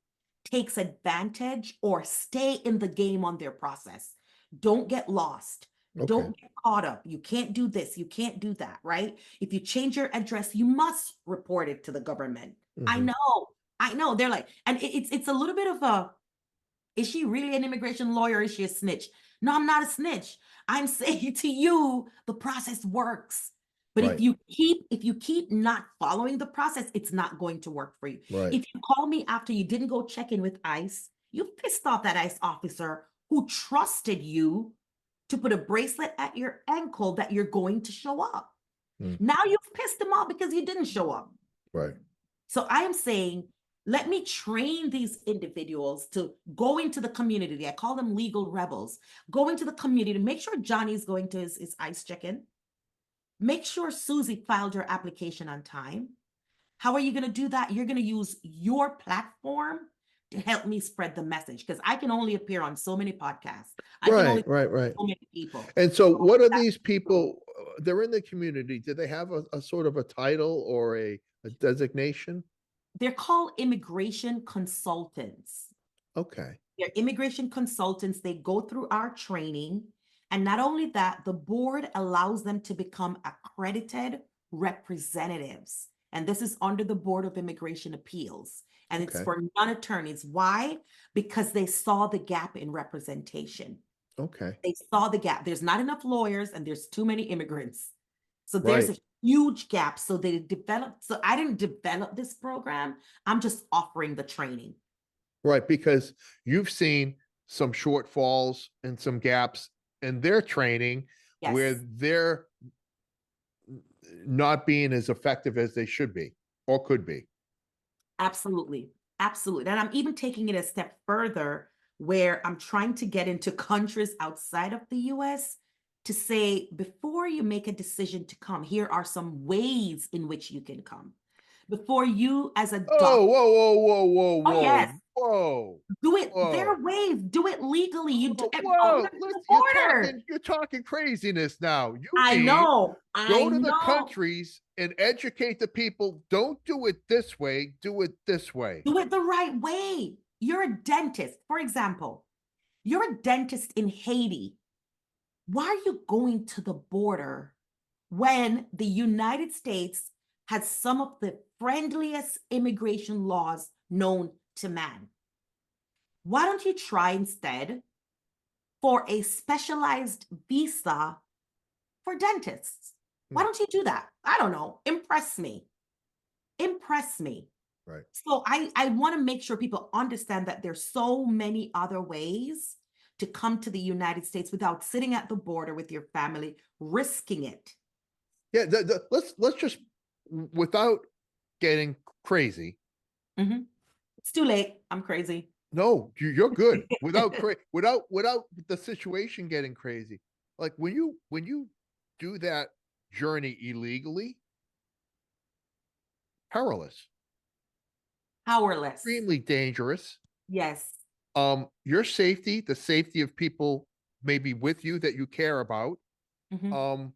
takes advantage or stay in the game on their process. Don't get lost. Okay. Don't get caught up. You can't do this. You can't do that, right? If you change your address, you must report it to the government. I Mhm. know. I know. They're like, and it's a little bit of a, is she really an immigration lawyer? Or is she a snitch? No, I'm not a snitch. I'm saying to you, the process works. But if Right. you keep not following the process, it's not going to work for you. Right. If you call me after you didn't go check in with ICE, you've pissed off that ICE officer who trusted you to put a bracelet at your ankle that you're going to show up. Mm. Now you've pissed them off because you didn't show up. Right. So I am saying, let me train these individuals to go into the community. I call them legal rebels. Go into the community, make sure Johnny's going to his ICE check-in. Make sure Susie filed her application on time. How are you going to do that? You're going to use your platform to help me spread the message because I can only appear on so many podcasts. I can only Right, talk right, to right. so many people. And so So what are that's these true. people? They're in the community. Do they have a sort of a title or a designation? They're called immigration consultants. Okay. They're immigration consultants. They go through our training. And not only that, the board allows them to become accredited representatives. And this is under the Board of Immigration Appeals. And it's Okay. for non-attorneys. Why? Because they saw the gap in representation. Okay. They saw the gap. There's not enough lawyers and there's too many immigrants. So there's Right. a huge gap. So they developed, so I didn't develop this program. I'm just offering the training. Right. Because you've seen some shortfalls and some gaps in their training where Yes, they're not being as effective as they should be or could be. absolutely. Absolutely. And I'm even taking it a step further where I'm trying to get into countries outside of the US to say, before you make a decision to come, here are some ways in which you can come. Before you, as a Oh, doctor, whoa, whoa, whoa, whoa, oh, yes, whoa, whoa, do it. There whoa. are ways, do it legally. You do, Oh, go to whoa. the Listen, border. you're talking craziness now. You I mean know, I go to the know. countries and educate the people. Don't do it this way. Do it this way. Do it the right way. You're a dentist, for example. You're a dentist in Haiti. Why are you going to the border when the United States has some of the friendliest immigration laws known to man? Why don't you try instead for a specialized visa for dentists? Why Hmm. don't you do that? I don't know. Impress me. Impress me. Right. So I want to make sure people understand that there's so many other ways to come to the United States without sitting at the border with your family, risking it. Yeah. Let's just, without getting crazy. Mhm. It's too late. I'm crazy. No, you're good. Without the situation getting crazy. Like when you do that journey illegally, perilous, Powerless. extremely dangerous. Yes. Your safety, the safety of people maybe with you that you care about. Mhm. Um,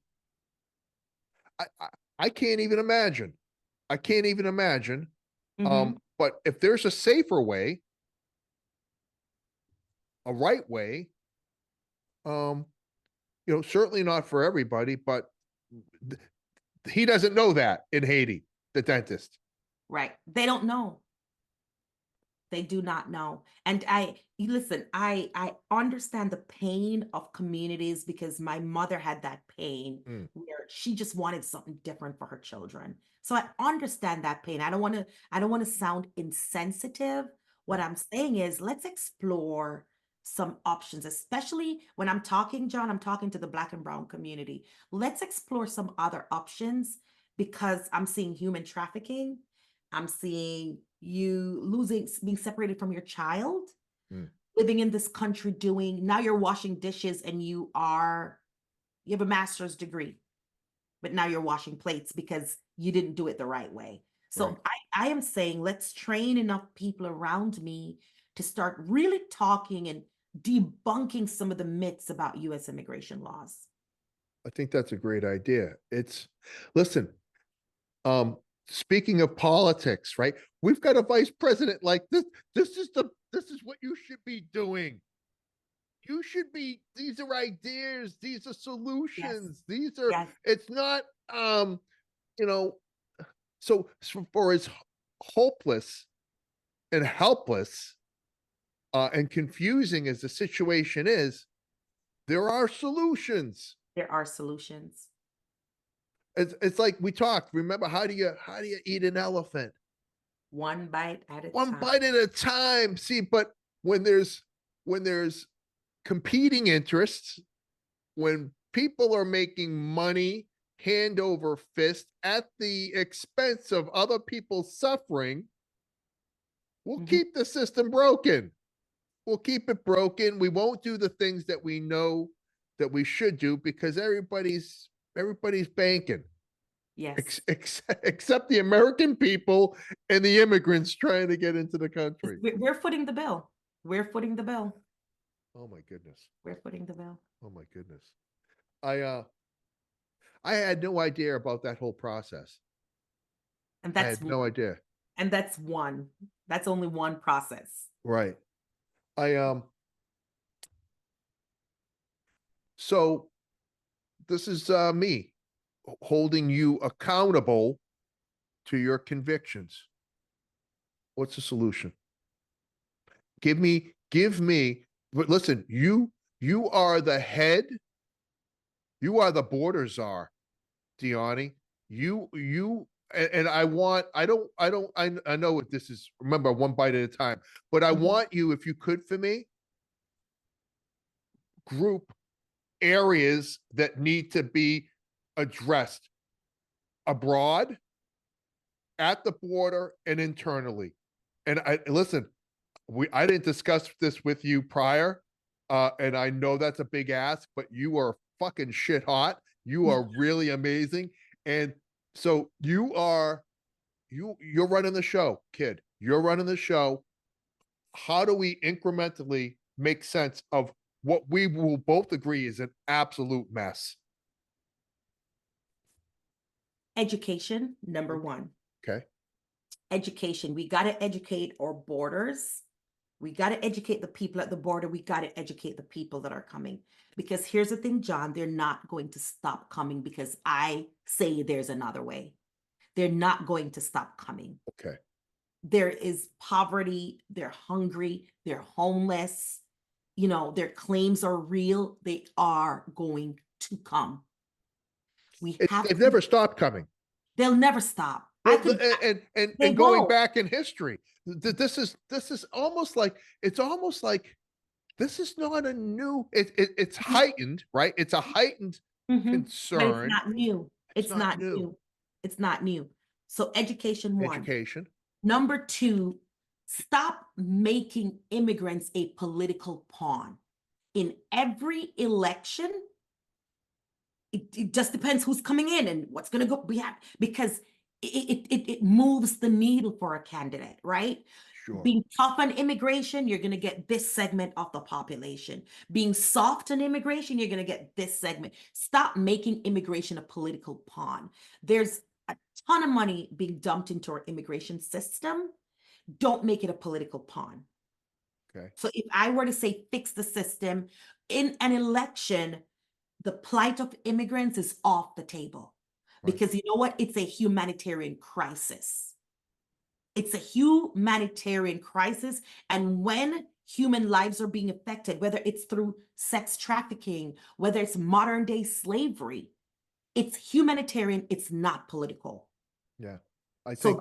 I can't even imagine. I can't even imagine. Mhm. But if there's a safer way, a right way, um, certainly not for everybody, but he doesn't know that in Haiti, the dentist. Right. They don't know. They do not know. And listen, I understand the pain of communities because my mother had that pain Mm, where she just wanted something different for her children. So I understand that pain. I don't want to sound insensitive. What right. I'm saying is let's explore some options, especially when I'm talking, John, I'm talking to the Black and Brown community. Let's explore some other options because I'm seeing human trafficking. I'm seeing you losing, being separated from your child, Mm, living in this country doing, now you're washing dishes and you have a master's degree, but now you're washing plates because you didn't do it the right way. right. So I am saying let's train enough people around me to start really talking and debunking some of the myths about US immigration laws. I think that's a great idea. Listen, um, speaking of politics, right? We've got a vice president like this. This is what you should be doing. You should be, these are ideas, these are Yes. solutions, these are, Yes. it's not, you know, so for as hopeless and helpless and confusing as the situation is, there are solutions. There are solutions. It's like we talked. Remember, how do you eat an elephant? One bite at a One time. bite at a time. See, but when there's competing interests, when people are making money hand over fist at the expense of other people's suffering, we'll Mhm. keep the system broken. We'll keep it broken. We won't do the things that we know that we should do because everybody's banking. Yes. Except the American people and the immigrants trying to get into the country. We're footing the bill. We're footing the bill. Oh my goodness. We're footing the bill. Oh my goodness. I had no idea about that whole process. And I that's had no idea. and that's one. That's only one process. Right. I so this is me holding you accountable to your convictions. What's the solution? Give me, but listen, you are the head, you are the border czar, Dionnie. And I know what this is. Remember, one bite at a time. But I want you, if you could, for me, group areas that need to be addressed abroad, at the border, and internally. And I listen, I didn't discuss this with you prior, and I know that's a big ask, but you are fucking shit hot. You are really amazing, and so you're running the show, kid. You're running the show. How do we incrementally make sense of what we will both agree is an absolute mess? Education, number one. Okay. Education. We got to educate our borders. We got to educate the people at the border. We got to educate the people that are coming. Because here's the thing, John, they're not going to stop coming because I say there's another way. They're not going to stop coming. Okay. There is poverty. They're hungry. They're homeless. You know, their claims are real. They are going to come. They've never stopped coming. They'll never stop. Well, and going back in history, this is almost like this is not a new. It's heightened, right? It's a heightened concern. But it's not new. It's not new. It's not new. So education, one. Education. Number two, stop making immigrants a political pawn. In every election, it just depends who's coming in and what's going to go. Because it moves the needle for a candidate, right? Sure. Being tough on immigration, you're going to get this segment of the population. Being soft on immigration, you're going to get this segment. Stop making immigration a political pawn. There's a ton of money being dumped into our immigration system. Don't make it a political pawn. Okay. So if I were to say fix the system in an election, the plight of immigrants is off the table. Right. Because you know what? It's a humanitarian crisis. It's a humanitarian crisis. And when human lives are being affected, whether it's through sex trafficking, whether it's modern day slavery, it's humanitarian, it's not political. Yeah. I think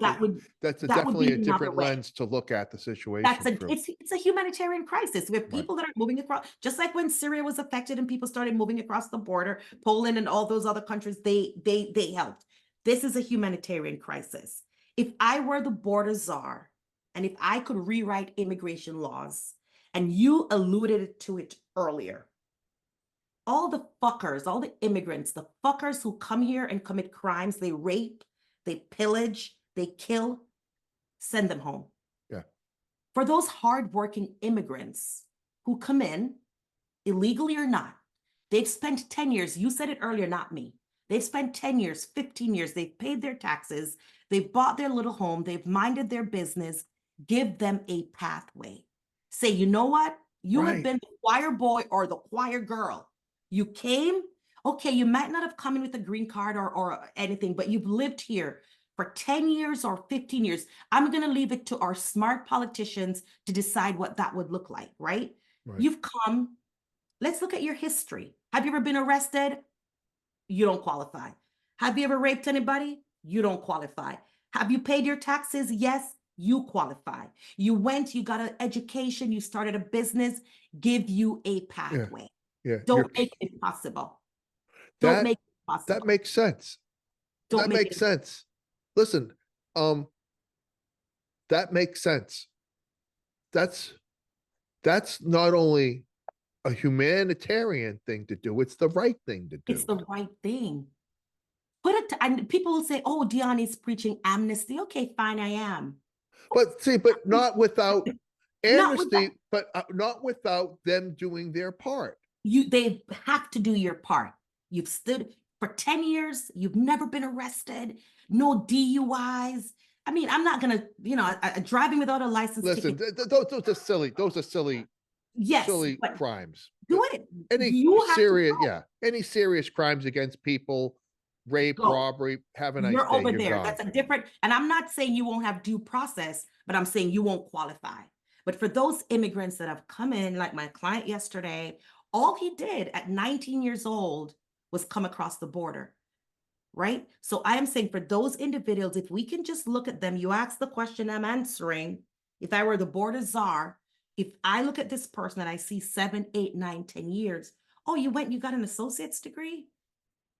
that's definitely a different lens to look at the situation. It's a humanitarian crisis. We have people that are moving across, just like when Syria was affected and people started moving across the border, Poland and all those other countries, they helped. This is a humanitarian crisis. If I were the border czar, and if I could rewrite immigration laws, and you alluded to it earlier, all the fuckers, all the immigrants, the fuckers who come here and commit crimes, they rape, they pillage, they kill, send them home. Yeah. For those hardworking immigrants who come in, illegally or not, they've spent 10 years, you said it earlier, not me. They've spent 10 years, 15 years, they've paid their taxes, they've bought their little home, they've minded their business. Give them a pathway. Say, you know what? You have been the choir boy or the choir girl. You came, okay, you might not have come in with a green card or anything, but you've lived here for 10 years or 15 years. I'm going to leave it to our smart politicians to decide what that would look like, right? You've come. Let's look at your history. Have you ever been arrested? You don't qualify. Have you ever raped anybody? You don't qualify. Have you paid your taxes? Yes, you qualify. You went, you got an education, you started a business, give you a pathway. Yeah. Don't make it impossible. Don't make it possible. That makes sense. That makes sense. Listen, that makes sense. That's not only a humanitarian thing to do, it's the right thing to do. It's the right thing. And people will say, oh, Dionnie's preaching amnesty. Okay, fine, I am. But see, but not without Not with that. amnesty, but not without them doing their part. They have to do your part. You've stood for 10 years, you've never been arrested, no DUIs. I mean, I'm not gonna, driving without a license Listen, ticket. those are silly. Those are silly, Yes, silly but crimes. do it. Any You have to serious, go. yeah, any serious crimes against people, rape, Go. robbery. Have a nice You're day. over You're there. gone. That's a different, and I'm not saying you won't have due process, but I'm saying you won't qualify. But for those immigrants that have come in, like my client yesterday, all he did at 19 years old was come across the border, right? So I am saying for those individuals, if we can just look at them, you ask the question I'm answering. If I were the border czar, if I look at this person and I see 7, 8, 9, 10 years, oh, you got an associate's degree?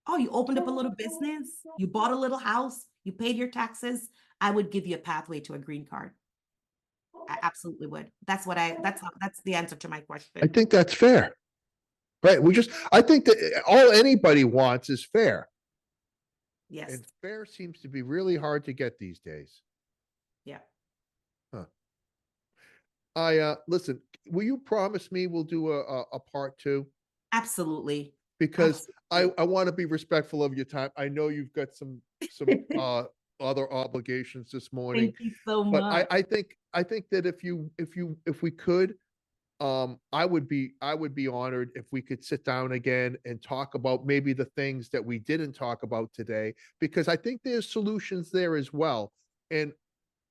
Oh, you opened up a little business, you bought a little house, you paid your taxes, I would give you a pathway to a green card. I absolutely would. That's the answer to my I question. think that's fair. Right. I think that all anybody wants is fair. Yes. And fair seems to be really hard to get these days. Yeah. Huh. Listen, will you promise me we'll do a part 2? Absolutely. Because Absolutely. I want to be respectful of your time. I know you've got some other obligations this morning. Thank you so But much. I think that if we could, I would be honored if we could sit down again and talk about maybe the things that we didn't talk about today, because I think there's solutions there as well. And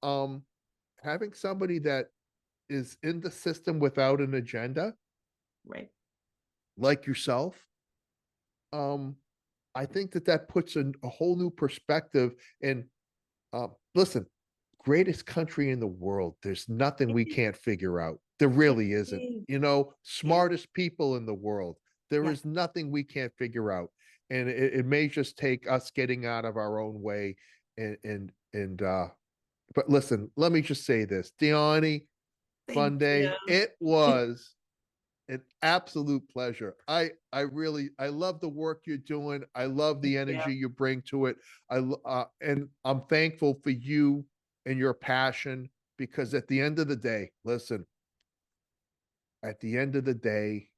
having somebody that is in the system without an agenda, Right. like yourself, I think that puts a whole new perspective. And listen, greatest country in the world. There's nothing we can't figure out. There really isn't. Smartest people in the world. There is nothing we can't figure out. And it may just take us getting out of our own way. But listen, let me just say this, Dionnie Thank Pfunde, you. it was an absolute pleasure. I love the work you're doing. I love the energy you bring to it. And I'm thankful for you and your passion, because at the end of the day, listen, at the end of the day,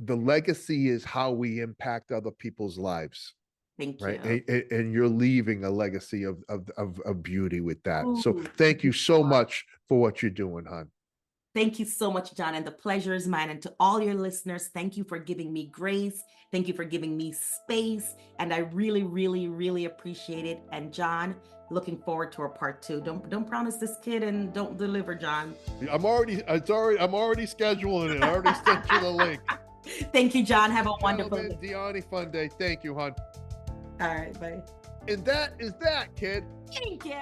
the legacy is how we impact other people's lives. Thank Right. you. And you're leaving a legacy of beauty with that. So Ooh, thank you so much for what you're doing, hon. Thank you so much, John, and the pleasure is mine. And to all your listeners, thank you for giving me grace. Thank you for giving me space. And I really, really, really appreciate it. And John, looking forward to a part 2. Don't promise this kid and don't deliver, John. I'm already scheduling it. I already sent you the link. Thank you, John. Have a wonderful day. Dionnie Pfunde. Thank you, hon. All right, bye. And that is that, kid. Thank you.